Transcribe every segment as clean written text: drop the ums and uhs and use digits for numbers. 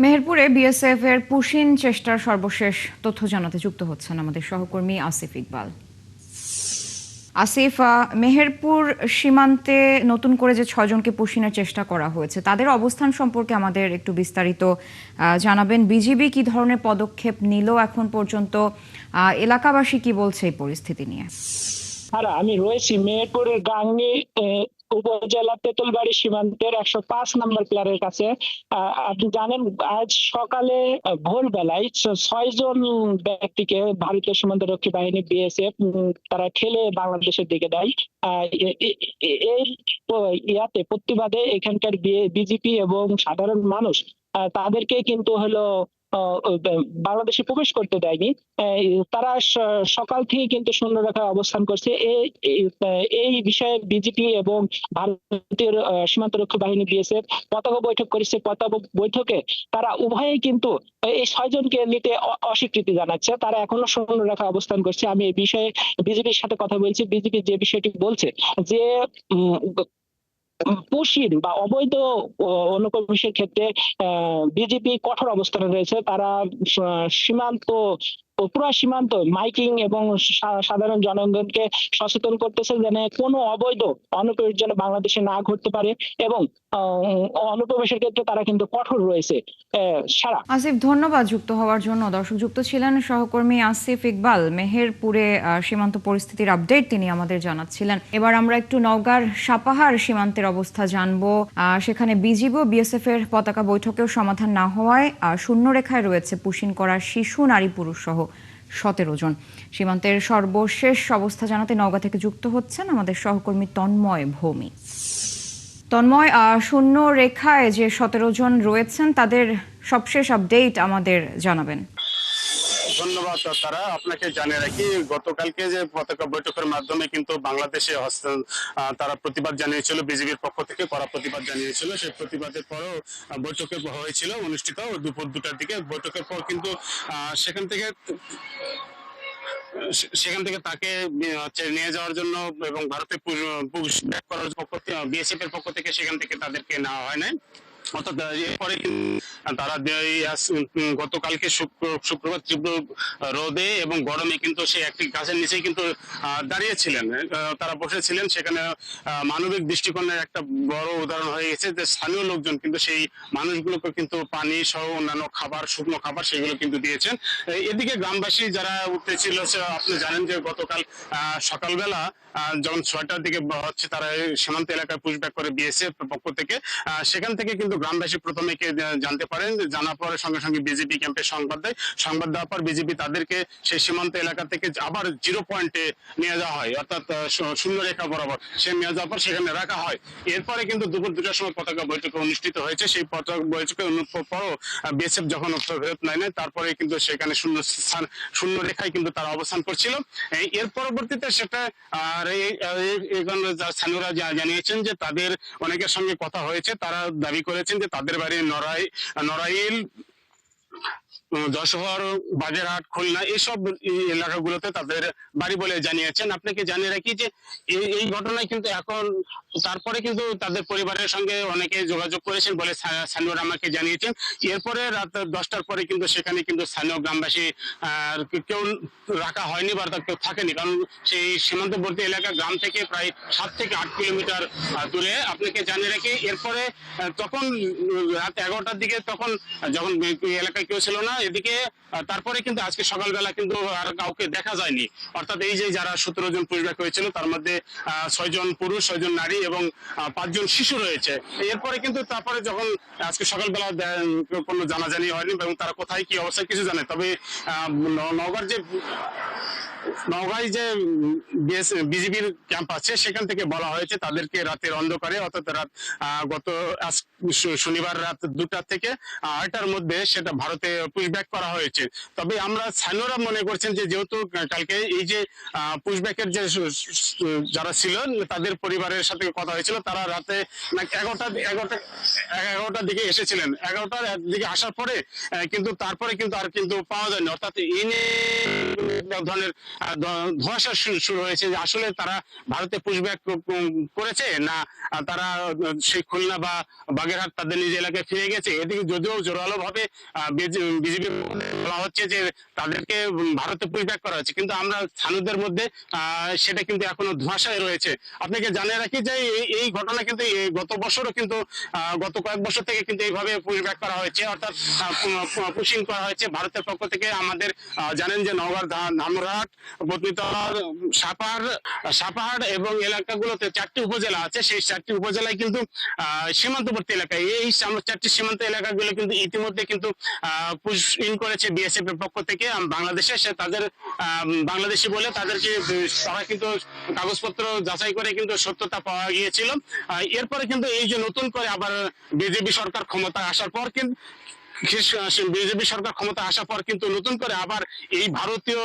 মেহেরপুরে BSF এর push in চেষ্টার সর্বশেষ তথ্য জানাতে যুক্ত হচ্ছেন আমাদের সহকর্মী আসিফ ইকবাল। আসিফ, মেহেরপুর সীমান্তে নতুন করে যে ৬ জনকে পুশিনের চেষ্টা করা হয়েছে তাদের অবস্থান সম্পর্কে আমাদের একটু বিস্তারিত জানাবেন। বিজিবি কি ধরনের পদক্ষেপ নিল এখন পর্যন্ত, এলাকাবাসী কি বলছে এই পরিস্থিতি নিয়ে? আমি রয়েছি মেহেরপুরের গাংনী উপজেলা তেঁতুলবাড়ি সীমান্তের ১০৫ নম্বর পিলারের কাছে। আপনি জানেন আজ সকালে ভোরবেলায় ৬ জন ব্যক্তিকে ভারতীয় সীমান্তরক্ষী বাহিনী বিএসএফ তারা ঠেলে বাংলাদেশের দিকে দেয়। এই ইয়াতে প্রতিবাদে এখানকার বিজেপি এবং সাধারণ মানুষ তাদেরকে কিন্তু হলো বাংলাদেশে প্রবেশ করতে দেয়নি। তারা সকাল থেকে কিন্তু শূন্যরেখায় অবস্থান করছে। এই বিষয়ে বিজেপি এবং ভারতীয় সীমান্তরক্ষী বাহিনী বিএসএফ পতাকা বৈঠক করেছে। পতাকা বৈঠকে তারা উভয়েই কিন্তু এই ৬ জনকে নিতে অস্বীকৃতি জানাচ্ছে। তারা এখনো শূন্যরেখায় অবস্থান করছে। আমি এই বিষয়ে বিজেপির সাথে কথা বলছি। বিজেপি যে বিষয়টি বলছে যে পুশিন বা অবৈধ অনুপ্রবেশের ক্ষেত্রে বিজেপি কঠোর অবস্থানে রয়েছে। তারা সীমান্ত পুরা সীমান্ত মাইকিং এবং সাধারণ জনগণকে সচেতন করতেছে যেন কোনো অবৈধ অনুপ্রবেশ যেন বাংলাদেশে না ঘটতে পারে এবং অনুপ্রবেশের ক্ষেত্রে তারা কিন্তু কঠোর রয়েছে। সারা আসিফ, ধন্যবাদ যুক্ত হওয়ার জন্য। দর্শক, যুক্ত ছিলেন সহকর্মী আসিফ ইকবাল। মেহেরপুরে সীমান্ত পরিস্থিতির আপডেট তিনি আমাদের জানাচ্ছিলেন। এবার আমরা একটু নওগাঁর সাপাহার সীমান্তের অবস্থা জানবো। সেখানে বিজিবি ও বিএসএফ এর পতাকা বৈঠকেও সমাধান না হওয়ায় শূন্যরেখায় রয়েছে পুশিন করা শিশু, নারী, পুরুষ সহ ১৭ জন। সীমান্তের সর্বশেষ অবস্থা জানাতে নওগাঁ থেকে যুক্ত হচ্ছেন আমাদের সহকর্মী তন্ময় ভৌমিক। তন্ময়, শূন্য রেখায় যে ১৭ জন রয়েছেন তাদের সবশেষ আপডেট আমাদের জানাবেন। ধন্যবাদ। তারা আপনাকে জানিয়ে রাখি, গতকালকে যে পতাকা বৈঠকের মাধ্যমে কিন্তু বাংলাদেশে তারা প্রতিবাদ জানিয়েছিল, বিজেপির পক্ষ থেকে কড়া প্রতিবাদ জানিয়েছিল। সেই প্রতিবাদের পরও বৈঠকে হয়েছিল অনুষ্ঠিত দুপুর ২টার দিকে। বৈঠকের পর কিন্তু সেখান থেকে তাকে নিয়ে যাওয়ার জন্য এবং ভারতের পুশ ব্যাক করার পক্ষ থেকে বিএসএফ এর পক্ষ থেকে সেখান থেকে তাদেরকে নেওয়া হয় নাই। অর্থাৎ এরপরে তারা গতকালকে শুক্রবার তীব্র রোদে এবং গরমে কিন্তু সেই একটি গাছের নিচেই কিন্তু দাঁড়িয়েছিলেন, তারা বসেছিলেন। সেখানে মানবিক দৃষ্টিকোণের একটা বড় উদাহরণ হয়ে গেছে যে স্থানীয় লোকজন কিন্তু সেই মানুষগুলোকে কিন্তু পানি সহ অন্যান্য খাবার, শুকনো খাবার সেগুলো কিন্তু দিয়েছেন। এদিকে গ্রামবাসী যারা উঠতেছিল, আপনি জানেন যে গতকাল সকালবেলা যখন ৬টার দিকে হচ্ছে তারা সীমান্ত এলাকায় পুশব্যাক করে বিএসএফ পক্ষ থেকে, সেখান থেকে কিন্তু গ্রামবাসী প্রথমে জানতে পারেন। জানার পরে সঙ্গে সঙ্গে বিজেপি ক্যাম্পে সংবাদ দেয়। সংবাদ দেওয়ার পর বিজেপি তাদেরকে সেই সীমান্ত এলাকা থেকে আবার ০ পয়েন্টে নিয়ে যাওয়া হয়, অর্থাৎ শূন্য রেখা বরাবর সে নিয়ে যাওয়ার পর সেখানে রাখা হয়। এরপরে কিন্তু দুপুর ২টার সময় পতাকা বৈঠক অনুষ্ঠিত হয়েছে। সেই পতাকা বৈঠকে পরও বিএসএফ যখন ফেরত নেয় তারপরে কিন্তু সেখানে শূন্য রেখায় কিন্তু তারা অবস্থান করছিল। এর পরবর্তীতে সেটা স্থানীয়রা জানিয়েছেন যে তাদের অনেকের সঙ্গে কথা হয়েছে। তারা দাবি করেছেন যে তাদের বাড়ি নড়াইল, যশোর, বাগেরহাট, খুলনা এইসব এলাকাগুলোতে তাদের বাড়ি বলে জানিয়েছেন। আপনাকে জানিয়ে রাখি যে এই ঘটনায় কিন্তু এখন তারপরে কিন্তু তাদের পরিবারের সঙ্গে অনেকে যোগাযোগ করেছেন বলে স্থানীয়রা আমাকে জানিয়েছেন। এরপরে রাত ১০টার পরে কিন্তু সেখানে কিন্তু স্থানীয় গ্রামবাসী কেউ রাখা হয়নি বা কেউ থাকেনি, কারণ সেই সীমান্তবর্তী এলাকা গ্রাম থেকে প্রায় ৭ থেকে ৮ কিলোমিটার দূরে। আপনাকে জানিয়ে রাখি এরপরে তখন রাত ১১টার দিকে তখন যখন এলাকায় কেউ ছিল না এদিকে, তারপরে কিন্তু আজকে সকালবেলা কিন্তু আর কাউকে দেখা যায়নি। অর্থাৎ এই যে যারা ১৭ জন পুশব্যাক হয়েছিল তার মধ্যে ৬ জন পুরুষ, ৬ জন নারী এবং ৫ জন শিশু রয়েছে। এরপরে কিন্তু তারপরে যখন আজকে সকালবেলা কোনো জানাজানি হয়নি এবং তারা কোথায় কি অবস্থায় কিছু জানে। তবে নওগাঁয় যে বিজিবির ক্যাম্প আছে সেখান থেকে বলা হয়েছে তাদেরকে রাতের অন্ধকারে, অর্থাৎ গত শনিবার রাত ২টা থেকে ৮টার মধ্যে সেটা ভারতে পুশব্যাক করা হয়েছে। তবে আমরা স্থানীয়রা মনে করছেন যে যেহেতু কালকে এই যে পুশব্যাকের যে যারা ছিল তাদের পরিবারের সাথে কথা হয়েছিল, তারা রাতে ১১টার দিকে এসেছিলেন। ১১টার দিকে আসার পরে কিন্তু তারপরে কিন্তু আর কিন্তু পাওয়া যায়নি। অর্থাৎ এই নিয়ে ধরনের ধোঁয়াশা শুরু হয়েছে যে আসলে তারা ভারতে পুশব্যাক করেছে না তারা সেই খুলনা বা বাগেরহাট তাদের নিজ এলাকায় ফিরে গেছে। এদিকে যদিও জোরালো ভাবে বিজেপি বলা হচ্ছে যে তাদেরকে ভারতে পুশব্যাক করা হচ্ছে, কিন্তু আমরা স্থানীয়দের মধ্যে সেটা কিন্তু এখনো ধোঁয়াশায় রয়েছে। আপনাকে জানিয়ে রাখি যে এই ঘটনা কিন্তু গত বছরও কিন্তু গত কয়েক বছর থেকে কিন্তু এইভাবে পুশব্যাক করা হয়েছে, অর্থাৎ পুশিং করা হয়েছে ভারতের পক্ষ থেকে। আমাদের জানেন যে নওগাঁর ধামরাট, বটনিতলা, সাপাহার এবং এলাকাগুলোতে 4টি উপজেলা আছে। সেই 4টি উপজেলায় কিন্তু সীমান্তবর্তী এলাকায় এই 4টি সীমান্ত এলাকাগুলো কিন্তু ইতিমধ্যে কিন্তু পুশিং করেছে বিএসএফ এর পক্ষ থেকে বাংলাদেশে। তাদের বাংলাদেশি বলে তাদেরকে তারা কিন্তু কাগজপত্র যাচাই করে কিন্তু সত্যতা পাওয়া গিয়েছিল। এরপরে কিন্তু এই যে নতুন করে আবার বিজেপি সরকার ক্ষমতায় আসার পর কিন্তু বিজেপি সরকার ক্ষমতা আসার পর কিন্তু নতুন করে আবার এই ভারতীয়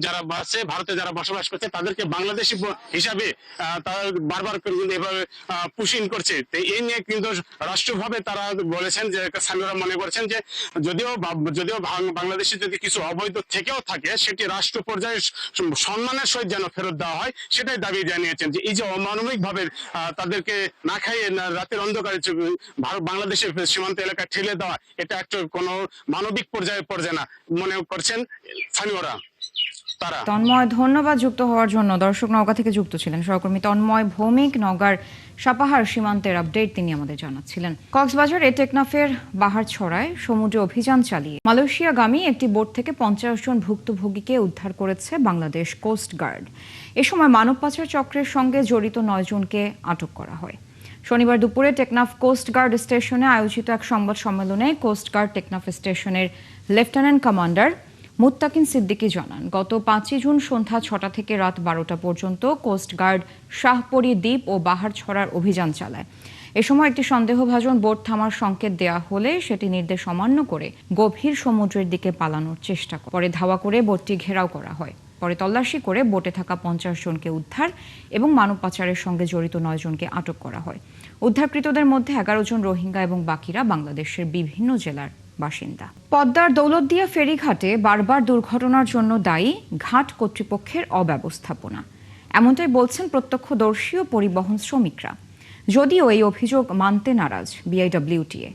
যারা আছে, ভারতে যারা বসবাস করছে তাদেরকে বাংলাদেশি হিসাবে তারা বারবার এভাবে পুশিং করছে। তো এই নিয়ে কিন্তু রাষ্ট্রভাবে তারা বলেছেন যে স্থানীয়রা মনে করছেন যে যদিও বাংলাদেশে যদি কিছু অবৈধ থেকেও থাকে সেটি রাষ্ট্র পর্যায়ে সম্মানের সহিত যেন ফেরত দেওয়া হয়, সেটাই দাবি জানিয়েছেন। যে এই যে অমানবিক ভাবে তাদেরকে না খাইয়ে রাতের অন্ধকারে বাংলাদেশের সীমান্ত এলাকায় ঠেলে দেওয়া, এটা একটা কোনো মানবিক পর্যায়ে পড়ছে না মনে করছেন স্থানীয়রা। তন্ময়, ধন্যবাদ যুক্ত হওয়ার জন্য। দর্শক, নওগাঁ থেকে যুক্ত ছিলেন সহকর্মী তন্ময় ভৌমিক। নওগাঁর সাপাহার সীমান্তের আপডেট তিনি আমাদের জানাচ্ছিলেন। কক্সবাজারে টেকনাফের বাহারছড়ায় সমুদ্রে অভিযান চালিয়ে মালয়েশিয়াগামী একটি বোট থেকে 50 জন ভুক্তভোগীকে উদ্ধার করেছে বাংলাদেশ কোস্ট গার্ড। এ সময় মানব পাচার চক্রের সঙ্গে জড়িত 9 জনকে আটক করা হয়। শনিবার দুপুরে টেকনাফ কোস্ট গার্ড স্টেশনে আয়োজিত এক সংবাদ সম্মেলনে কোস্ট গার্ড টেকনাফ স্টেশনের লেফটেন্যান্ট কমান্ডার মুত্তাকিন সিদ্দিকী জানান, গত 5 জুন সন্ধ্যা 6টা থেকে রাত 12টা পর্যন্ত কোস্ট গার্ড শাহপরী দ্বীপ ও বাহারছড়ার অভিযান চালায়। এ সময় একটি সন্দেহভাজন বোট থামার সংকেত দেয়া হলে সেটি নির্দেশ অমান্য করে গভীর সমুদ্রের দিকে পালানোর চেষ্টা করে। পরে ধাওয়া করে বোটটি ঘেরাও করা হয়। পরে তল্লাশি করে বোটে থাকা 50 জনকে উদ্ধার এবং মানব পাচারের সঙ্গে জড়িত 9 জনকে আটক করা হয়। উদ্ধারকৃতদের মধ্যে 11 জন রোহিঙ্গা এবং বাকিরা বাংলাদেশের বিভিন্ন জেলার বাসিন্দা। পদ্মার দৌলতদিয়া ফেরিঘাটে বারবার দুর্ঘটনার জন্য দায়ী ঘাট কর্তৃপক্ষের অব্যবস্থাপনা, এমনটাই বলছেন প্রত্যক্ষদর্শী ও পরিবহন শ্রমিকরা। যদিও এই অভিযোগ মানতে নারাজ বিআইডব্লিউটিএ।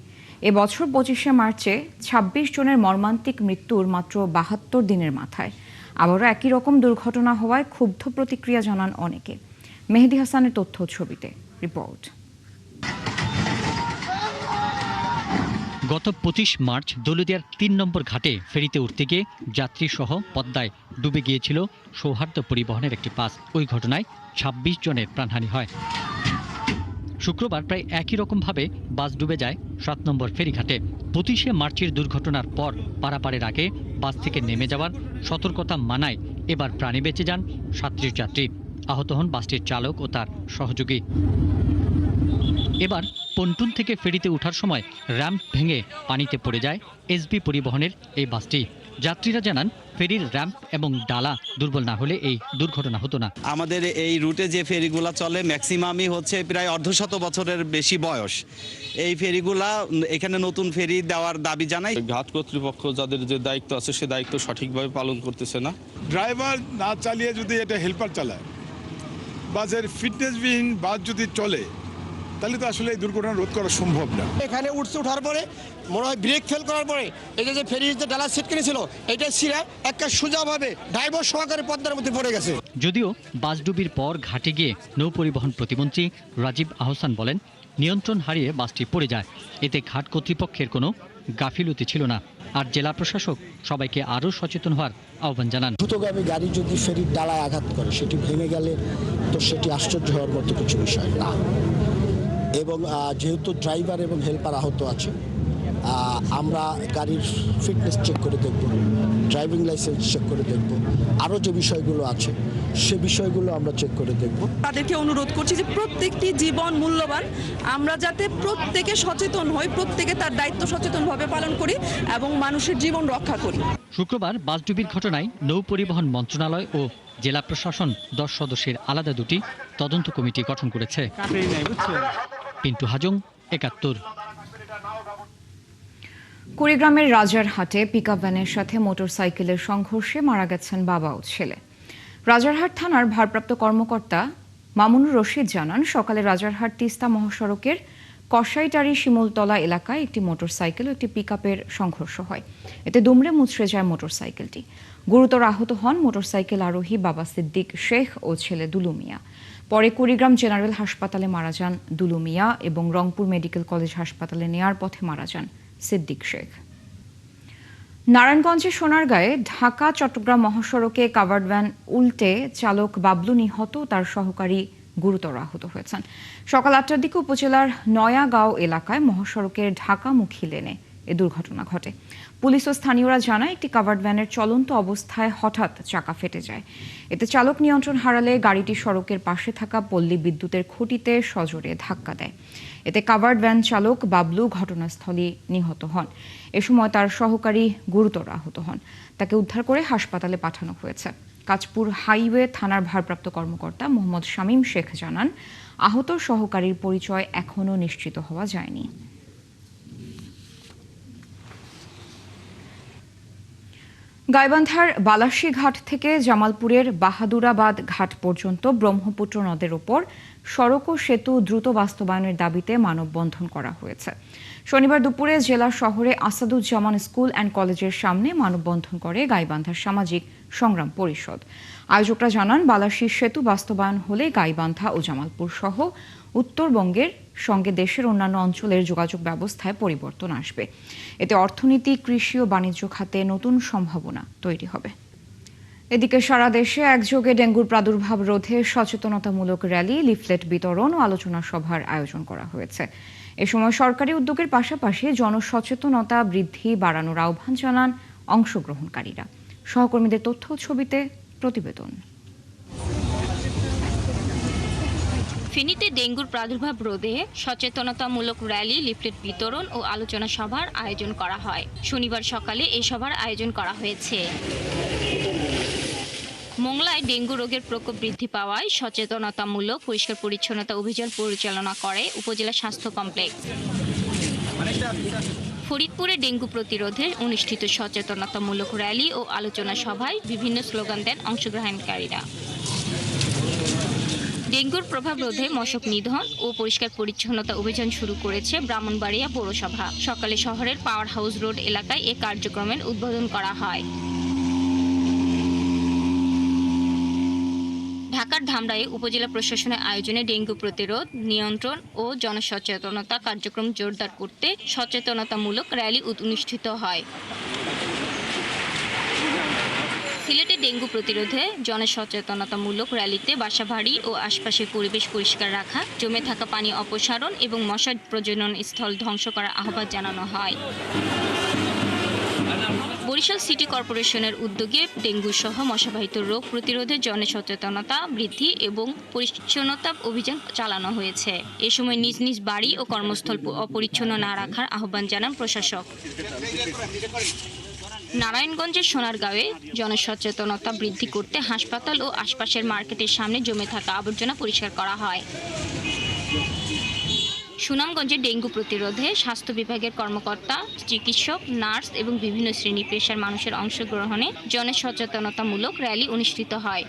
এবছর 25শে মার্চে 26 জনের মর্মান্তিক মৃত্যুর মাত্র 72 দিনের মাথায় আবারও একই রকম দুর্ঘটনা হওয়ায় ক্ষুব্ধ প্রতিক্রিয়া জানান অনেকে। মেহেদী হাসানের তথ্য ছবিতে রিপোর্ট। গত 25 মার্চ দৌলতদিয়ার 3 নম্বর ঘাটে ফেরিতে উঠতে গিয়ে যাত্রী সহ পদ্মায় ডুবে গিয়েছিল সৌহার্দ্য পরিবহনের একটি বাস। ওই ঘটনায় 26 জনের প্রাণহানি হয়। শুক্রবার প্রায় একই রকমভাবে বাস ডুবে যায় 7 নম্বর ফেরিঘাটে। 25শে মার্চের দুর্ঘটনার পর পারাপারের আগে বাস থেকে নেমে যাওয়ার সতর্কতা মানায় এবার প্রাণে বেঁচে যান 37 যাত্রী। আহত হন বাসটির চালক ও তার সহযোগী। এবার পন্টুন থেকে ফেরিতে ওঠার সময় র্যাম্প ভেঙে পানিতে পড়ে যায় এসবি পরিবহনের এই বাসটি। যাত্রীরা জানান, ফেরির র্যাম্প এবং ডালা দুর্বল না হলে এই দুর্ঘটনা হতো না। আমাদের এই রুটে যে ফেরিগুলা চলে ম্যাক্সিমামই হচ্ছে প্রায় অর্ধশত বছরের বেশি বয়স। এই ফেরিগুলা এখানে নতুন ফেরি দেওয়ার দাবি জানাই। ঘাট কর্তৃপক্ষ যাদের যে দায়িত্ব আছে সে দায়িত্ব সঠিকভাবে পালন করতেছে না। ড্রাইভার না চালিয়ে যদি এটা হেল্পার চালায়, বাসের ফিটনেসবিহীন বাস যদি চলে, তাহলে তো আসলে এই দুর্ঘটনা রোধ করা সম্ভব না। এখানে ওঠার পরে মনে হয় ব্রেক ফেল করার পরে এই যে ফেরির যে ডালা সেট কিনেছিল এটা ছিঁড়ে একটা সোজাভাবে ড্রাইভার সহকারে পদ্মার মধ্যে পড়ে গেছে। যদিও বাস ডুবির পর ঘাটে গিয়ে নৌ পরিবহন প্রতিমন্ত্রী রাজীব আহসান বলেন, নিয়ন্ত্রণ হারিয়ে বাসটি পড়ে যায়। এতে ঘাট কর্তৃপক্ষের কোনো গাফিলতি ছিল না। আর জেলা প্রশাসক সবাইকে আরও সচেতন হওয়ার আহ্বান জানান। দ্রুতগামী গাড়ি যদি ফেরির ডালায় আঘাত করে সেটি ভেঙে গেলে তো সেটি আশ্চর্য হওয়ার মতো কিছু বিষয় না। এবং যেহেতু ড্রাইভার এবং হেল্পার আহত আছে, আমরা গাড়ির ফিটনেস চেক করে দেখব, ড্রাইভিং লাইসেন্স চেক করে দেখব, আরও যে বিষয়গুলো আছে সে বিষয়গুলো আমরা চেক করে দেখব। তাদেরকে অনুরোধ করছি যে প্রত্যেকটি জীবন মূল্যবান, আমরা যাতে প্রত্যেকে সচেতন হই, প্রত্যেকে তার দায়িত্ব সচেতনভাবে পালন করি এবং মানুষের জীবন রক্ষা করি। শুক্রবার বাস ডুবির ঘটনায় নৌ পরিবহন মন্ত্রণালয় ও জেলা প্রশাসন 10 সদস্যের আলাদা দুটি তদন্ত কমিটি গঠন করেছে। পিন্টু হাজং, 71। কুড়িগ্রামের রাজারহাটে পিকআপ ভ্যানের সাথে মোটরসাইকেলের সংঘর্ষে মারা গেছেন বাবা ও ছেলে। রাজারহাট থানার ভারপ্রাপ্ত কর্মকর্তা মামুনুর রশিদ জানান, সকালে রাজারহাট তিস্তা মহাসড়কের কসাইটারি শিমুলতলা এলাকায় একটি মোটরসাইকেল ও একটি পিকআপের সংঘর্ষ হয়। এতে দুমড়ে মুচড়ে যায় মোটরসাইকেলটি। গুরুতর আহত হন মোটরসাইকেল আরোহী বাবা সিদ্দিক শেখ ও ছেলে দুলু মিয়া। পরে কুড়িগ্রাম জেনারেল হাসপাতালে মারা যান দুলু মিয়া এবং রংপুর মেডিকেল কলেজ হাসপাতালে নেয়ার পথে মারা যান সিদ্দিক শেখ। নারায়ণগঞ্জের সোনারগাঁয়ে ঢাকা চট্টগ্রাম মহাসড়কে কাভার্ড ভ্যান উল্টে চালক বাবলু নিহত, তার সহকারী গুরুতর আহত হয়েছেন। সকাল ৮টার দিকে উপজেলার নয়াগাঁও এলাকায় মহাসড়কের ঢাকামুখী লেনে এ দুর্ঘটনা ঘটে। পুলিশ ও স্থানীয়রা জানায়, একটি কাভার্ড ভ্যানের চলন্ত অবস্থায় হঠাৎ চাকা ফেটে যায়। এতে চালক নিয়ন্ত্রণ হারালে গাড়িটি সড়কের পাশে থাকা পল্লী বিদ্যুতের খুঁটিতে সজোরে ধাক্কা দেয়। এতে কাভার্ড ভ্যান চালক বাবলু ঘটনাস্থলেই নিহত হন। এ সময় তার সহকারী গুরুতর আহত হন। তাকে উদ্ধার করে হাসপাতালে পাঠানো হয়েছে। কাঁচপুর হাইওয়ে থানার ভারপ্রাপ্ত কর্মকর্তা মোহাম্মদ শামীম শেখ জানান, আহত সহকারীর পরিচয় এখনও নিশ্চিত হওয়া যায়নি। গাইবান্ধার বালাসী ঘাট থেকে জামালপুরের বাহাদুরাবাদ ঘাট পর্যন্ত ব্রহ্মপুত্র নদের ওপর সড়ক ও সেতু দ্রুত বাস্তবায়নের দাবিতে মানববন্ধন করা হয়েছে। শনিবার দুপুরে জেলা শহরে আসাদুজ্জামান স্কুল অ্যান্ড কলেজের সামনে মানববন্ধন করে গাইবান্ধা সামাজিক সংগ্রাম পরিষদ। আয়োজকরা জানান, বালাসী সেতু বাস্তবায়ন হলে গাইবান্ধা ও জামালপুর সহ উত্তরবঙ্গের সঙ্গে দেশের অন্যান্য অঞ্চলের যোগাযোগ ব্যবস্থায় পরিবর্তন আসবে। এতে অর্থনীতি, কৃষি ও বাণিজ্য খাতে নতুন সম্ভাবনা তৈরি হবে। এদিকে সারা দেশে একযোগে ডেঙ্গুর প্রাদুর্ভাব রোধে সচেতনতামূলক র্যালি, লিফলেট বিতরণ ও আলোচনা সভার আয়োজন করা হয়েছে। এ সময় সরকারি উদ্যোগের পাশাপাশি জনসচেতনতা বৃদ্ধি বাড়ানোর আহ্বান জানান অংশগ্রহণকারীরা। সহকর্মীদের তথ্য ছবিতে প্রতিবেদন। ফেনীতে ডেঙ্গুর প্রাদুর্ভাব রোধে সচেতনতামূলক র্যালি, লিফলেট বিতরণ ও আলোচনা সভার আয়োজন করা হয়। শনিবার সকালে এই সভার আয়োজন করা হয়েছে। মোংলায় ডেঙ্গু রোগের প্রকোপ বৃদ্ধি পাওয়ায় সচেতনতামূলক পরিষ্কার পরিচ্ছন্নতা অভিযান পরিচালনা করে উপজেলা স্বাস্থ্য কমপ্লেক্স। ফরিদপুরে ডেঙ্গু প্রতিরোধে অনুষ্ঠিত সচেতনতামূলক র্যালি ও আলোচনা সভায় বিভিন্ন স্লোগান দেন অংশগ্রহণকারীরা। ডেঙ্গুর প্রভাব রোধে মশক নিধন ও পরিষ্কার পরিচ্ছন্নতা অভিযান শুরু করেছে ব্রাহ্মণবাড়িয়া পৌরসভা। সকালে শহরের পাওয়ার হাউস রোড এলাকায় এ কার্যক্রমের উদ্বোধন করা হয়। ঢাকার ধামরাইয়ে উপজেলা প্রশাসনের আয়োজনে ডেঙ্গু প্রতিরোধ, নিয়ন্ত্রণ ও জনসচেতনতা কার্যক্রম জোরদার করতে সচেতনতামূলক র্যালি অনুষ্ঠিত হয়। সিলেটে ডেঙ্গু প্রতিরোধে জনসচেতনতামূলক র্যালিতে বাসাবাড়ি ও আশপাশের পরিবেশ পরিষ্কার রাখা, জমে থাকা পানি অপসারণ এবং মশা প্রজনন স্থল ধ্বংস করার আহ্বান জানানো হয়। বরিশাল সিটি কর্পোরেশনের উদ্যোগে ডেঙ্গু সহ মশাবাহিত রোগ প্রতিরোধে জনসচেতনতা বৃদ্ধি এবং পরিচ্ছন্নতা অভিযান চালানো হয়েছে। এ সময় নিজ নিজ বাড়ি ও কর্মস্থল অপরিচ্ছন্ন না রাখার আহ্বান জানান প্রশাসক। নারায়ণগঞ্জের সোনারগাঁওয়ে জনসচেতনতা বৃদ্ধি করতে হাসপাতাল ও আশপাশের মার্কেটের সামনে জমে থাকা আবর্জনা পরিষ্কার করা হয়। সুনামগঞ্জে ডেঙ্গু প্রতিরোধে স্বাস্থ্য বিভাগের কর্মকর্তা, চিকিৎসক, নার্স এবং বিভিন্ন শ্রেণী পেশার মানুষের অংশগ্রহণে জনসচেতনতামূলক র্যালি অনুষ্ঠিত হয়।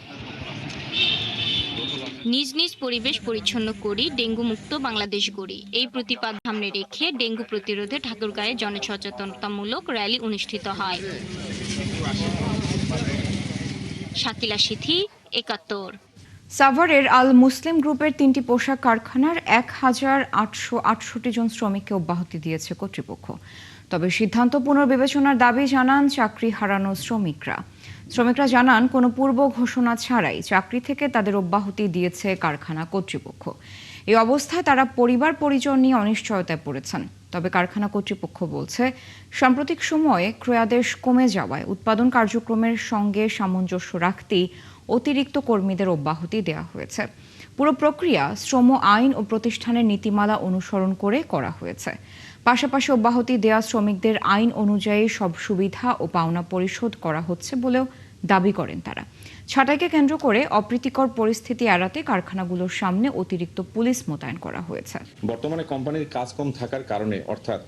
নিজ নিজ পরিবেশ পরিচ্ছন্ন করি, ডেঙ্গু মুক্ত বাংলাদেশ গড়ি, এই প্রতিপাদ সামনে রেখে ডেঙ্গু প্রতিরোধে ঠাকুরগাঁয়ে জনসচেতনতামূলক র্যালি অনুষ্ঠিত হয়। শাকিলা সিথি, ৭১। সাভারের আল মুসলিম গ্রুপের ৩টি পোশাক কারখানার ১,৮৬৮ জন শ্রমিককে অব্যাহতি দিয়েছে কর্তৃপক্ষ। তবে সিদ্ধান্ত পুনর্বিবেচনার দাবি জানান চাকরি হারানো শ্রমিকরা। শ্রমিকরা জানান, কোনো পূর্ব ঘোষণা ছাড়াই চাকরি থেকে তাদের অব্যাহতি দিয়েছে কারখানা কর্তৃপক্ষ। এই অবস্থায় তারা পরিবার পরিজন নিয়ে অনিশ্চয়তায় পড়েছেন। তবে কারখানা কর্তৃপক্ষ বলছে, সাম্প্রতিক সময়ে ক্রয়াদেশ কমে যাওয়ায় উৎপাদন কার্যক্রমের সঙ্গে সামঞ্জস্য রাখতেই অতিরিক্ত কর্মীদের অব্যাহতি দেওয়া হয়েছে। পুরো প্রক্রিয়া শ্রম আইন ও প্রতিষ্ঠানের নীতিমালা অনুসরণ করে করা হয়েছে। পাশাপাশি অব্যাহতি দেওয়া শ্রমিকদের আইন অনুযায়ী সব সুবিধা ও পাওনা পরিশোধ করা হচ্ছে বলেও দাবি করেন তারা। ছাঁটাইকে কেন্দ্র করে অপ্রীতিকর পরিস্থিতি এড়াতে কারখানাগুলোর সামনে অতিরিক্ত পুলিশ মোতায়েন করা হয়েছে। বর্তমানে কোম্পানির কাজ কম থাকার কারণে, অর্থাৎ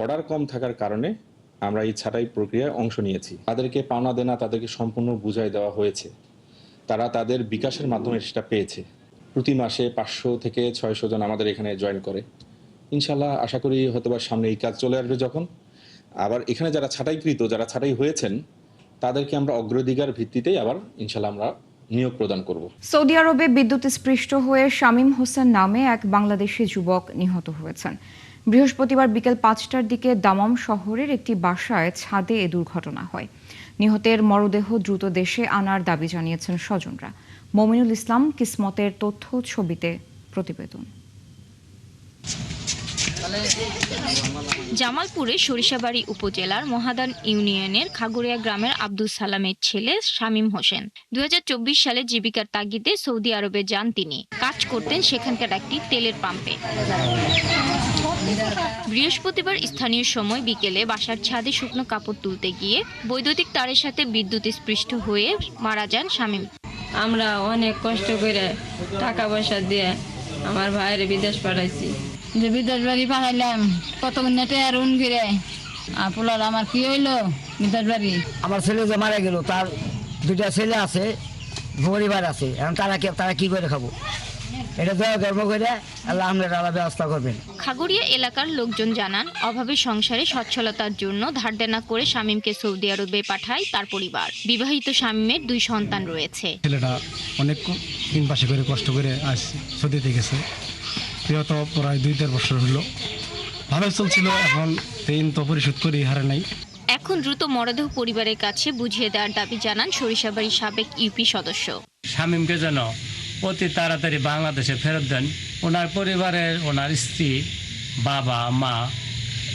অর্ডার কম থাকার কারণে আমরা এই ছাঁটাই প্রক্রিয়ায় অংশ নিয়েছি। তাদেরকে পাওনা দেনা তাদেরকে সম্পূর্ণ বুঝাই দেওয়া হয়েছে তারা তাদের বিকাশের মাধ্যমে সেটা পেয়েছে। প্রতি মাসে 500 থেকে 600 জন আমাদের এখানে জয়েন করে। ইনশাল্লাহ আশা করি হয়তোবা সামনে এই কাজ চলে আসবে যখন। আবার এখানে যারা ছাঁটাই হয়েছেন তাদেরকে আমরা অগ্রাধিকার ভিত্তিতেই আবার ইনশাল্লাহ আমরা নিয়োগ প্রদান করব। সৌদি আরবে বিদ্যুৎস্পৃষ্ট হয়ে শামীম হোসেন নামে এক বাংলাদেশি যুবক নিহত হয়েছেন। বৃহস্পতিবার বিকেল 5টার দিকে দামাম শহরের একটি বাসায় ছাদে এ দুর্ঘটনা হয়। নিহতের মরদেহ দ্রুত দেশে আনার দাবি জানিয়েছেন স্বজনরা। মমিনুল ইসলাম কিসমতের তথ্য ছবিতে প্রতিবেদন। জামালপুরে সরিষাবাড়ী উপজেলার মহাদান ইউনিয়নের খাগড়িয়া গ্রামের আব্দুল সালামের ছেলে শামীম হোসেন 2024 সালে জীবিকার তাগিদে সৌদি আরবে যান। তিনি কাজ করতেন সেখানকার একটি তেলের পাম্পে। বৃহস্পতিবার স্থানীয় সময় বিকেলে বাসার ছাদে শুকনো কাপড় তুলতে গিয়ে বৈদ্যুতিক তারের সাথে বিদ্যুৎস্পৃষ্ট হয়ে মারা যান শামীম। আমরা অনেক কষ্ট করে টাকা পয়সা দিয়ে আমার ভাইয়ের বিদেশ পাঠাইছি। যে বিদেশ বাড়ি পাঠাইলাম কত নেটে আর উন ঘিরে পোলার আমার কি হইলো বিদেশ বাড়ি। আমার ছেলে যে মারা গেল তার 2টা ছেলে আছে, পরিবার আছে, এখন তারা কি করে খাবো? এটা ধর্ম করে আল্লাহ আমাদের ব্যবস্থা করবেন। খাগড়িয়া এলাকার লোকজন জানান, অভাবে সংসারে সচ্ছলতার জন্য ধার দেনা করে শামীমকে সৌদি আরবে পাঠায় তার পরিবার। বিবাহিত শামীমের 2 সন্তান রয়েছে। ছেলেটা অনেক 3 মাসে করে কষ্ট করে আজ সৌদিতে গেছে। প্রিয়ত প্রায় 2-4 বছর হলো, ভালো চলছিল। এখন ঋণ তো পরিশোধ করি হারে নাই। এখন দ্রুত মরদেহ পরিবারের কাছে বুঝিয়ে দেওয়ার দাবি জানান সরিষাবাড়ির সাবেক ইউপি সদস্য। শামীমকে যেন অতি তাড়াতাড়ি বাংলাদেশে ফেরত দেন। ওনার পরিবারের ওনার স্ত্রী, বাবা, মা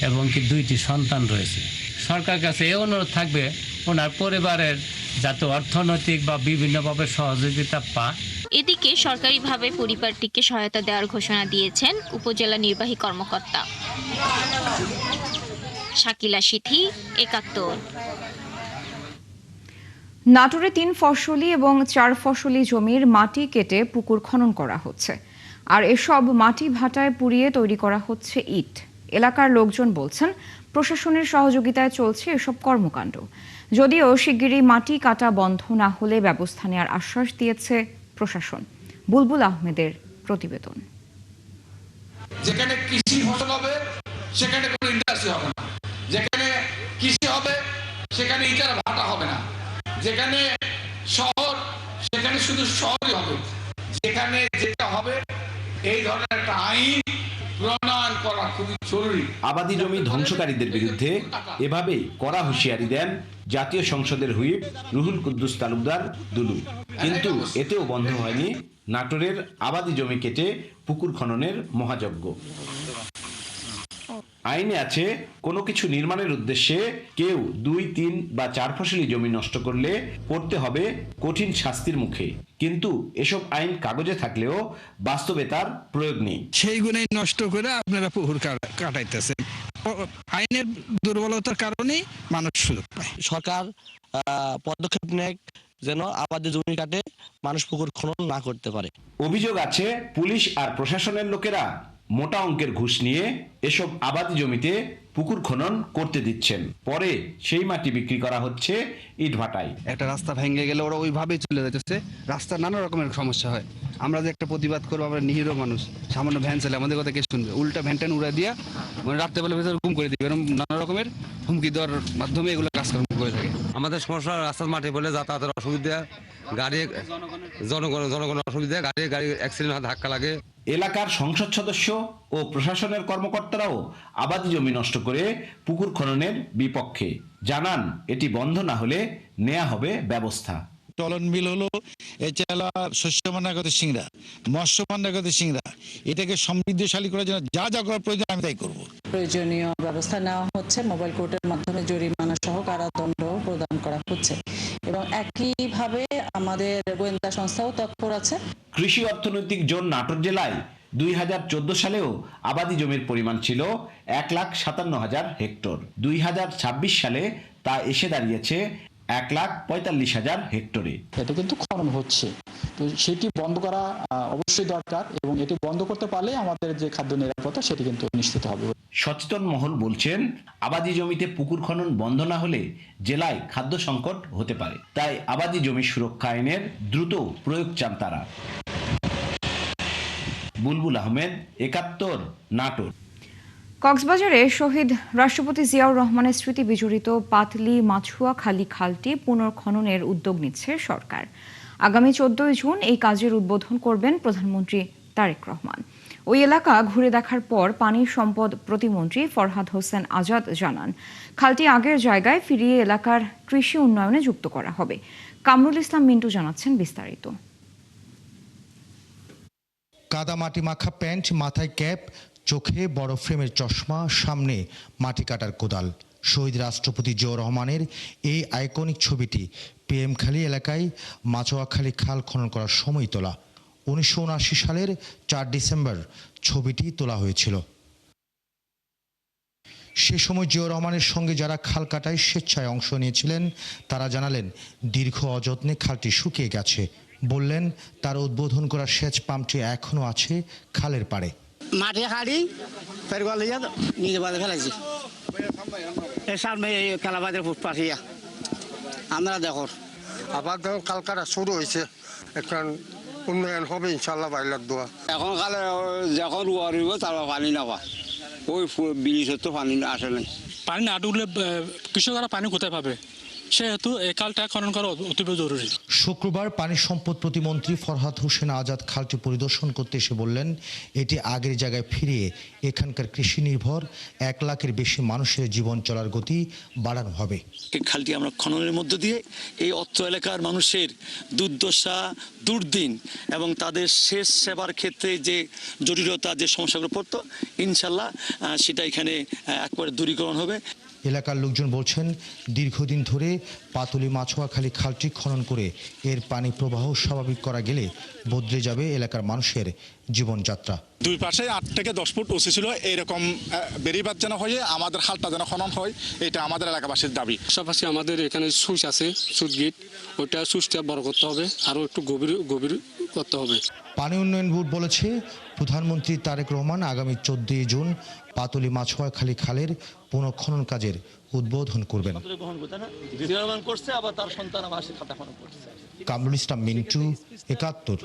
এবং কি 2টি সন্তান রয়েছে। সরকার কাছে এই অনুরোধ থাকবে ওনার পরিবারের যাতে অর্থনৈতিক বা বিভিন্নভাবে সহযোগিতা পায়। এদিকে সরকারিভাবে পরিবারটিকে সহায়তা দেওয়ার ঘোষণা দিয়েছেন উপজেলা নির্বাহী কর্মকর্তা। শাকিলা সিথি, 71। নাটোরে 3 ফসলি এবং 4 ফসলি জমির মাটি কেটে পুকুর খনন করা হচ্ছে, আর এসব মাটি ভাটায় পুড়িয়ে তৈরি করা হচ্ছে ইট। এলাকার লোকজন বলছেন প্রশাসনের সহযোগিতায় চলছে এসব কর্মকাণ্ড। যদিও শিগগিরই মাটি কাটা বন্ধ না হলে ব্যবস্থা নেওয়ার আশ্বাস দিয়েছে প্রশাসন। বুলবুল আহমেদের প্রতিবেদন। যেখানে কৃষি ফসল হবে সেখানে কোনো ইন্ডাস্ট্রি হবে না, যেখানে কৃষি হবে সেখানে ইটার ভাটা হবে না, যেখানে শহর সেখানে শুধু শহরই হবে। যেখানে যেটা হবে এই ধরনের একটা আইন প্রণয়ন করা খুবই জরুরি। আবাদি জমি ধ্বংসকারীদের বিরুদ্ধে এভাবে কড়া হুঁশিয়ারি দেন জাতীয় সংসদের হুইপ রুহুল কুদ্দুস তালুকদার দুলু। কিন্তু এতেও বন্ধ হয়নি নাটোরের আবাদি জমি কেটে পুকুর খননের মহাযজ্ঞ। আইনে আছে কোনো কিছু নির্মাণের উদ্দেশ্যে কেউ 2, 3 বা 4 ফসলি জমি নষ্ট করলে পড়তে হবে কঠিন শাস্তির মুখে। কিন্তু এসব আইন কাগজে থাকলেও বাস্তবে তার প্রয়োগ নেই। সেইগুলোই নষ্ট করে আপনারা পুকুর কাটাইতেছেন। আইনের দুর্বলতার কারণে মানুষ সুযোগ পায়। সরকার পদক্ষেপ নেয় যেন আবাদি জমি কাটে মানুষ পুকুর খনন না করতে পারে। অভিযোগ আছে পুলিশ আর প্রশাসনের লোকেরা মোটা অঙ্কের ঘুষ নিয়ে এসব আবাদি জমিতে পুকুর খনন করতে দিচ্ছেন, পরে সেই মাটি বিক্রি করা হচ্ছে ইটভাটায়। একটা রাস্তা ভেঙে গেলে ওরা ওইভাবেই চলে যাচ্ছে, রাস্তার নানা রকমের সমস্যা হয়। আমরা যে একটা প্রতিবাদ করবো, আমরা নিরীহ মানুষ, সামান্য ভ্যান চালে আমাদের কথা কে শুনবে? উল্টা ভ্যান ট্যান উড়া দিয়া মানে রাত্রেবেলা ভেতরে গুম করে দিবে, এরকম নানা রকমের হুমকি দেওয়ার মাধ্যমে এগুলো কাজকর্ম করে থাকে। আমাদের সমস্যা রাস্তার মাটি বলে যাতায়াতের অসুবিধা, গাড়ি জনগণের অসুবিধা, গাড়ি অ্যাক্সিডেন্ট হয়, ধাক্কা লাগে। এলাকার সংসদ সদস্য ও প্রশাসনের কর্মকর্তারাও আবাদি জমি নষ্ট করে পুকুর খননের বিপক্ষে। জানান এটি বন্ধ না হলে নেওয়া হবে ব্যবস্থা। চলন বিল হলো এছাড়া শস্য ভান্ডারগত সিংড়া, মৎস্য ভান্ডারগত সিংড়া, এটাকে সমৃদ্ধশালী করার জন্য যা যা করার প্রয়োজন আমি তাই করবো। প্রয়োজনীয় ব্যবস্থা নেওয়া হচ্ছে, মোবাইল কোর্টের মাধ্যমে জরিমানা সহ কারাদণ্ড প্রদান করা হচ্ছে এবং একইভাবে আমাদের গোয়েন্দা সংস্থাও তৎপর আছে। কৃষি অর্থনৈতিক জোন নাটোর জেলায় 2014 সালেও আবাদি জমির পরিমাণ ছিল 1,57,000 হেক্টর। 2026 সালে তা এসে দাঁড়িয়েছে 1,45,000 হেক্টরে। এটা কিন্তু খনন হচ্ছে, তো সেটি বন্ধ করা অবশ্যই দরকার এবং এটি বন্ধ করতে পারলে আমাদের যে খাদ্য নিরাপত্তা সেটি কিন্তু নিশ্চিত হবে। সচেতন মহল বলছেন, আবাদি জমিতে পুকুর খনন বন্ধ না হলে জেলায় খাদ্য সংকট হতে পারে। তাই আবাদি জমি সুরক্ষা আইনের দ্রুত প্রয়োগ চান তারা। বুলবুল আহমেদ, ৭১, নাটোর। কক্সবাজারে শহীদ রাষ্ট্রপতি জিয়াউর রহমানের স্মৃতি বিজড়িত পাতলি মাছুয়াখালী খালটি পুনর্খননের উদ্যোগ নিচ্ছে সরকার। আগামী 14 জুন এই কাজের উদ্বোধন করবেন প্রধানমন্ত্রী তারেক রহমান। ওই এলাকা ঘুরে দেখার পর পানি সম্পদ প্রতিমন্ত্রী ফরহাদ হোসেন আজাদ জানান, খালটি আগের জায়গায় ফিরিয়ে এলাকার কৃষি উন্নয়নে যুক্ত করা হবে। কামরুল ইসলাম মিন্টু জানাচ্ছেন বিস্তারিত। কাদামাটি মাখা প্যান্ট, মাথায় ক্যাপ, চোখে বড় ফ্রেমের চশমা, সামনে মাটি কাটার কোদাল। শহীদ রাষ্ট্রপতি জিয়াউর রহমানের এই আইকনিক ছবিটি পিএমখালী এলাকায় মাছুয়াখালী খাল খনন করার সময় তোলা। 1979 সালের 4 ডিসেম্বর ছবিটি তোলা হয়েছিল। সে সময় জিয়াউর রহমানের সঙ্গে যারা খাল কাটায় স্বেচ্ছায় অংশ নিয়েছিলেন তারা জানালেন, দীর্ঘ অযত্নে খালটি শুকিয়ে গেছে। বললেন, তার উদ্বোধন করা সেচ পাম্পটি এখনো আছে খালের পাড়ে। মাঠে হাড়ি ফের গলে নিজে বাদে ফেলাইছি এর সামনে কালাবাদের পাঠিয়া আমরা দেখো আবার যখন কালকাটা শুরু হয়েছে, এখন উন্নয়ন হবে ইনশাল্লাহ বাইলার দোয়া। এখন কালে যখন রুয়া রইব তারপর পানি না পায়, ওই ব্রিজের তো পানি আসে নাই। পানি না উঠলে কৃষকরা পানি কোথায় পাবে, সেহেতু এই খালটা খনন করা অতীব জরুরি। শুক্রবার পানি সম্পদ প্রতিমন্ত্রী ফরহাদ হোসেন আজাদ খালটি পরিদর্শন করতে এসে বললেন, এটি আগের জায়গায় ফিরিয়ে এখানকার কৃষি নির্ভর 1 লাখের বেশি মানুষের জীবন চলার গতি বাড়ানো হবে। এই খালটি আমরা খননের মধ্য দিয়ে এই অত্র এলাকার মানুষের দুর্দশা, দুর্দিন এবং তাদের শেষ সেবার ক্ষেত্রে যে জটিলতা, যে সমস্যাগুলো পড়তো, ইনশাল্লাহ সেটা এখানে একবারে দূরীকরণ হবে। এলাকার লোকজন বলছেন, দীর্ঘদিন ধরে পাতলি মাছুয়াখালী খালটি খনন করে এর পানি প্রবাহ স্বাভাবিক করা গেলে বদলে যাবে এলাকার মানুষের জীবনযাত্রা। দুই পাশে 8 থেকে 10 ফুট উঁচু ছিল, এইরকম বেরিবাদ যেন হয়ে আমাদের খালটা যেন খনন হয়, এটা আমাদের এলাকাবাসীর দাবি। পাশাপাশি আমাদের এখানে সুচ আছে, সুচ গেট, ওইটা সুচটা বড় করতে হবে, আরও একটু গভীর করতে হবে। পানি উন্নয়ন বোর্ড বলেছে, প্রধানমন্ত্রী তারেক রহমান আগামী 14 জুন পাতলি মাছুয়াখালী খালের পুনঃখনন কাজের উদ্বোধন করবেন। কামরুল ইসলাম মিন্টু, ৭১,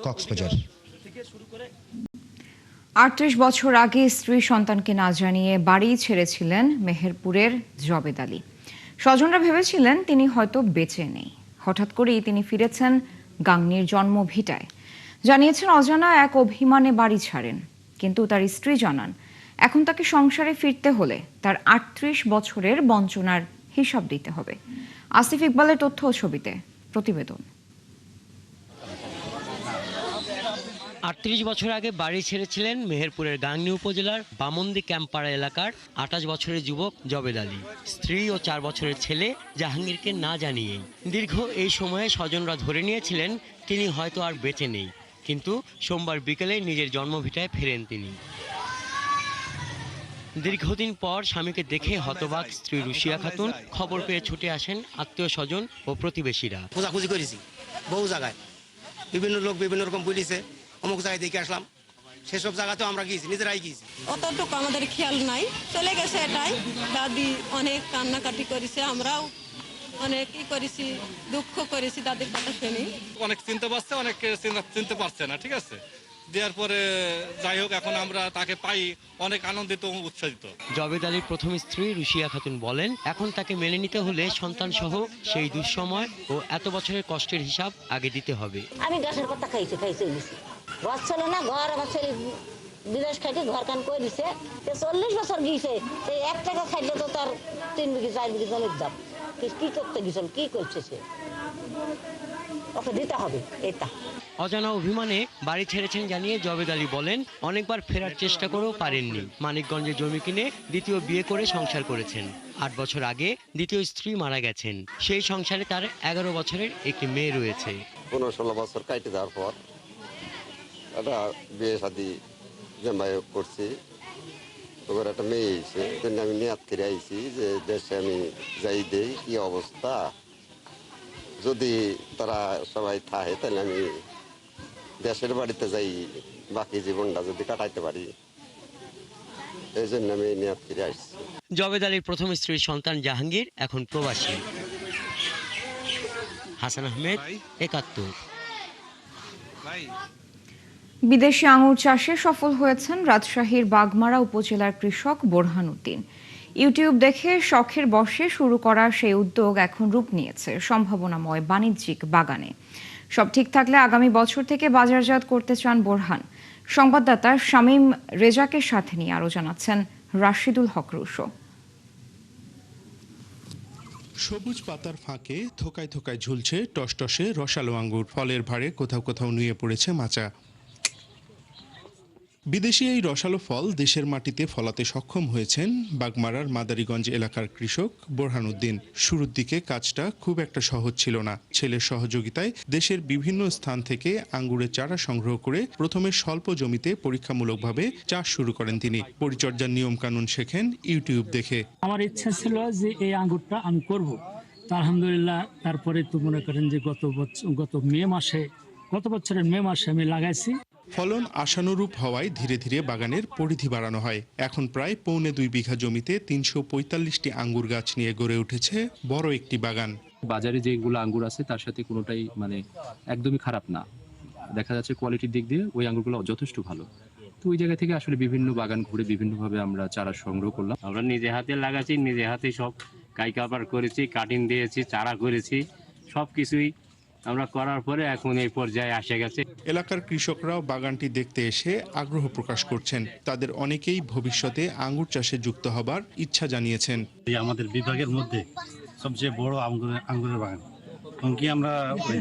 কক্সবাজার। 38 বছর আগে স্ত্রী সন্তানকে না জানিয়ে বাড়ি ছেড়েছিলেন মেহেরপুরের জবেদ আলী। স্বজনরা ভেবেছিলেন তিনি হয়তো বেঁচে নেই। হঠাৎ করেই তিনি ফিরেছেন গাংনীর জন্মভিটায়। জানিয়েছেন, অজানা এক অভিমানে বাড়ি ছাড়েন, কিন্তু তার স্ত্রী জানান, এখন তাকে সংসারে ফিরতে হলে তার 38 বছরের বঞ্চনার হিসাব দিতে হবে। আসিফ ইকবালের তথ্য ও ছবিতে প্রতিবেদন। 38 বছর আগে বাড়ি ছেড়েছিলেন মেহেরপুরের গাংনী উপজেলার বামন্দি ক্যাম্পাড়া এলাকার 28 বছরের যুবক জবেদ আলী। স্ত্রী ও 4 বছরের ছেলে জাহাঙ্গীরকে না জানিয়েই দীর্ঘ এই সময়ে স্বজনরা ধরে নিয়েছিলেন তিনি হয়তো আর বেঁচে নেই, কিন্তু সোমবার বিকেলে নিজের জন্মভিটায় ফেরেন তিনি। দীর্ঘদিন পর স্বামীকে দেখে হতবাক স্ত্রী রুশিয়া খাতুন খবর পেয়ে ছুটে আসেন আত্মীয় স্বজন ও প্রতিবেশীরা। খোঁজাখুঁজি করেছি বহু জায়গায়, বিভিন্ন লোক বিভিন্ন রকম বলিছে, অমুক জায়গায় দেখে আসলাম, সেসব জায়গাতেও আমরা গিয়েছি, নিজেরাই গিয়েছি। অতটুকু আমাদের খেয়াল নাই, চলে গেছে এটাই। দাদি অনেক কান্নাকাটি করেছে, আমরাও অনেক করেছি, দুঃখ করেছি দাদির কথা শুনি। অনেক চিনতে পারছে, অনেক চিনতে পারছে না, ঠিক আছে। দেওয়ার পরে যাই হোক, এখন আমরা তাকে পাই, অনেক আনন্দিত ও উৎসাহিত। জবেদ আলীর প্রথম স্ত্রী রুশিয়া খাতুন বলেন, এখন তাকে মেনে নিতে হলে সন্তান সহ সেই দুঃসময় ও এত বছরের কষ্টের হিসাব আগে দিতে হবে। আমি গাছের কথা খাইছি ঘর ছিল না, ঘর আমার ছেলে বিদেশ খাইতে ঘর কান করে দিছে, 40 বছর গিয়েছে, সেই 1 টাকা খাইলে তো তার 3 বিঘি 4 বিঘি জমির দাম। কি করতে গেছিল, কি করছে সে, ওকে দিতে হবে এটা। অজানা অভিমানে বাড়ি ছেড়েছেন জানিয়ে জবেদ আলী বলেন, অনেকবার ফেরার চেষ্টা করেও পারেননি। মানিকগঞ্জে জমি কিনে দ্বিতীয় বিয়ে করে সংসার করেছেন। 8 বছর আগে দ্বিতীয় স্ত্রী মারা গেছেন। সেই সংসারে তার 11 বছরের একটি মেয়ে রয়েছে। 15-16 বছর কাটে যাওয়ার পর একটা বিয়ে শাদী জামাই করছি, ওর একটা মেয়ে এসে আমি নিয়াত করে আইছি যে দেশে আমি যাই দেই কি অবস্থা, যদি তারা সবাই থাকে তাহলে আমি দেশের বাড়িতে যাই, বাকি জীবনটা যদি কাটাইতে পারি, এই জন্য আমি নিয়াত ফিরে আসছি। জবেদ আলীর প্রথম স্ত্রীর সন্তান জাহাঙ্গীর এখন প্রবাসী। হাসান আহমেদ, ৭১। বিদেশি আঙুর চাষে সফল হয়েছেন রাজশাহীর বাগমারা উপজেলার কৃষক বোরহান উদ্দিন। ইউটিউব দেখে শখের বশে শুরু করা সেই উদ্যোগ এখন রূপ নিয়েছে সম্ভাবনাময় বাণিজ্যিক বাগানে। সব ঠিক থাকলে আগামী বছর থেকে বাজারজাত করতে চান বোরহান। সংবাদদাতা শামীম রেজাকের সাথে নিয়ে আরো জানাচ্ছেন রাশিদুল হক রুশো। সবুজ পাতার ফাঁকে থোকায় থোকায় ঝুলছে টসটসে রসালো আঙ্গুর। ফলের ভারে কোথাও কোথাও নুয়ে পড়েছে মাচা। বিদেশি এই রসালো ফল দেশের মাটিতে ফলাতে সক্ষম হয়েছেন বাগমারার মাদারীগঞ্জ এলাকার কৃষক বোরহান উদ্দিন। শুরুর দিকে কাজটা খুব একটা সহজ ছিল না। ছেলের সহযোগিতায় দেশের বিভিন্ন স্থান থেকে আঙ্গুরের চারা সংগ্রহ করে প্রথমে স্বল্প জমিতে পরীক্ষামূলকভাবে চাষ শুরু করেন তিনি। পরিচর্যার নিয়ম কানুন শেখেন ইউটিউব দেখে। আমার ইচ্ছা ছিল যে এই আঙ্গুরটা আমি করব, আলহামদুলিল্লাহ। তারপরে তো মনে করেন যে গত বছরের মে মাসে আমি লাগাইছি। ফলন আশানুরূপ হওয়ায় ধীরে ধীরে বাগানের পরিধি বাড়ানো হয়। এখন প্রায় ২.৫ বিঘা জমিতে ৩৪৫টি আঙ্গুর গাছ নিয়ে গড়ে উঠেছে বড় একটি বাগান। বাজারে যেগুলো আঙ্গুর আছে তার সাথে কোনোটাই একদমই খারাপ না, দেখা যাচ্ছে কোয়ালিটির দিক দিয়ে ওই আঙ্গুরগুলো যথেষ্ট ভালো। তো ওই জায়গা থেকে আসলে বিভিন্ন বাগান ঘুরে বিভিন্নভাবে আমরা চারা সংগ্রহ করলাম। আমরা নিজে হাতে লাগাচ্ছি, নিজে হাতে সব কাইকাবার করেছি, কাটিং দিয়েছি, চারা করেছি, সব কিছুই আমরা করার পরে এখন এই পর্যায়ে আসে গেছে। এলাকার কৃষকরাও বাগানটি দেখতে এসে আগ্রহ প্রকাশ করছেন। তাদের অনেকেই ভবিষ্যতে আঙ্গুর চাষে যুক্ত হবার ইচ্ছা জানিয়েছেন। আমাদের বিভাগের মধ্যে সবচেয়ে বড় আঙ্গুরের বাগান, কি আমরা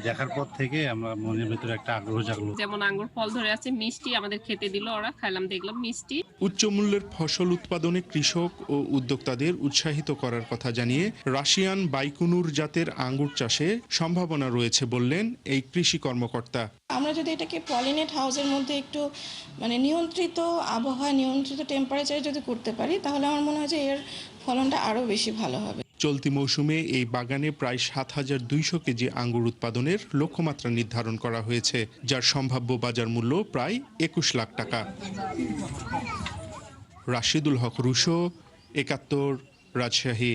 দেখার পর থেকে আমরা মনের ভিতরে একটা আগ্রহ জাগলো। যেমন আঙ্গুর ফল ধরে আছে, মিষ্টি, আমাদের খেতে দিল, ওরা খাইলাম, দেখলাম মিষ্টি। উচ্চ মূল্যের ফসল উৎপাদনে কৃষক ও উদ্যোক্তাদের উৎসাহিত করার কথা জানিয়ে রাশিয়ান বাইকুনুর জাতের আঙ্গুর চাষে সম্ভাবনা রয়েছে বললেন এই কৃষি কর্মকর্তা। আমরা যদি এটাকে পলিনেট হাউসের মধ্যে একটু নিয়ন্ত্রিত আবহাওয়া, নিয়ন্ত্রিত টেম্পারেচারে যদি করতে পারি, তাহলে আমার মনে হয় যে এর ফলনটা আরো বেশি ভালো হবে। চলতি মৌসুমে এই বাগানে প্রায় ৭,২০০ কেজি আঙ্গুর উৎপাদনের লক্ষ্যমাত্রা নির্ধারণ করা হয়েছে, যার সম্ভাব্য বাজার মূল্য প্রায় ২১ লাখ টাকা। রাশিদুল হক রুশো, ৭১, রাজশাহী।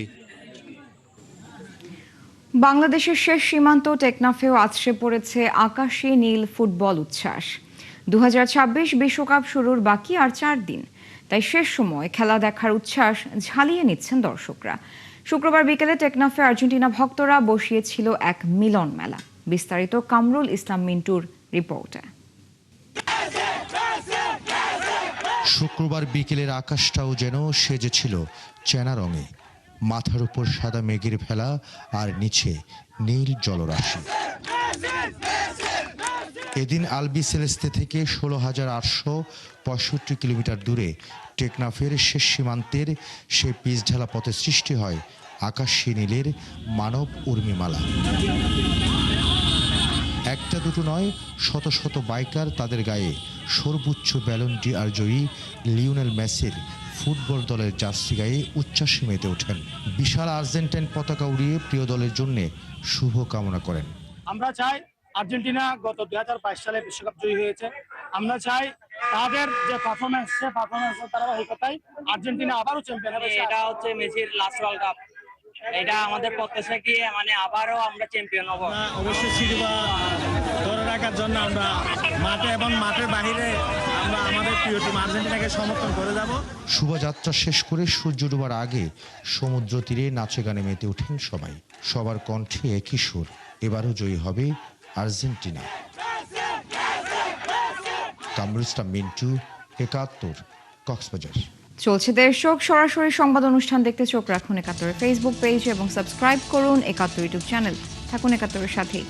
বাংলাদেশের শেষ সীমান্ত টেকনাফেও আছড়ে পড়েছে আকাশী নীল ফুটবল উচ্ছ্বাস। ২০২৬ বিশ্বকাপ শুরুর বাকি আর ৪ দিন, তাই শেষ সময় খেলা দেখার উচ্ছ্বাস ঝালিয়ে নিচ্ছেন দর্শকরা। শুক্রবার বিকেলে টেকনাফে আর্জেন্টিনা ভক্তরা বসিয়েছিল এক মিলন মেলা। বিস্তারিত কামরুল ইসলাম মিন্টুর রিপোর্টে। শুক্রবার বিকেলের আকাশটাও যেন সেজেছিল চেনা রঙে। মাথার উপর সাদা মেঘের ভেলা আর নিচে নীল জলরাশি। এদিন আলবি সেলেস্তে থেকে ১৬,৮৬৫ কিলোমিটার দূরে টেকনাফের শেষ সীমান্তের সে পিচ ঢালা পথে সৃষ্টি হয় আকাশী নীলের মানব উর্মিমালা। একটা দুটো নয়, শত শত বাইকার তাদের গায়ে সর্বোচ্চ ব্যালন ডি'অর জয়ী লিওনেল মেসির ফুটবল দলের জার্সি গায়ে উচ্ছ্বাসে মেতে ওঠেন। বিশাল আর্জেন্টাইন পতাকা উড়িয়ে প্রিয় দলের জন্য শুভ কামনা করেন। আমরা চাই আর্জেন্টিনা গত ২০২২ সালে বিশ্বকাপ জয়ী হয়েছে, আমরা চাই তাদের যে পারফরমেন্স, সে পারফরমেন্সের ধারাবাহিকতায় আর্জেন্টিনা আবারও চ্যাম্পিয়ন হবে। এটা হচ্ছে মেসির লাস্ট ওয়ার্ল্ড কাপ, এটা আমাদের প্রত্যাশা কি আবারও আমরা চ্যাম্পিয়ন হব। অবশ্যই শিরোপা ধরে রাখার জন্য আমরা মাঠে এবং মাঠের বাহিরে আমরা আমাদের প্রিয় টিম আর্জেন্টিনাকে সমর্থন করে যাব। শোভাযাত্রা শেষ করে সূর্য ডোবার আগে সমুদ্র তীরে নাচে গানে মেতে ওঠেন সবাই। সবার কণ্ঠে একই সুর, এবারও জয়ী হবে আর্জেন্টিনা। কামরুল ইসলাম মিন্টু, ৭১, কক্সবাজার। চলছে দর্শক, সরাসরি সংবাদ অনুষ্ঠান দেখতে চোখ রাখুন ৭১ ফেসবুক পেজ এবং সাবস্ক্রাইব করুন ৭১ ইউটিউব চ্যানেল। থাকুন ৭১-এর সাথেই।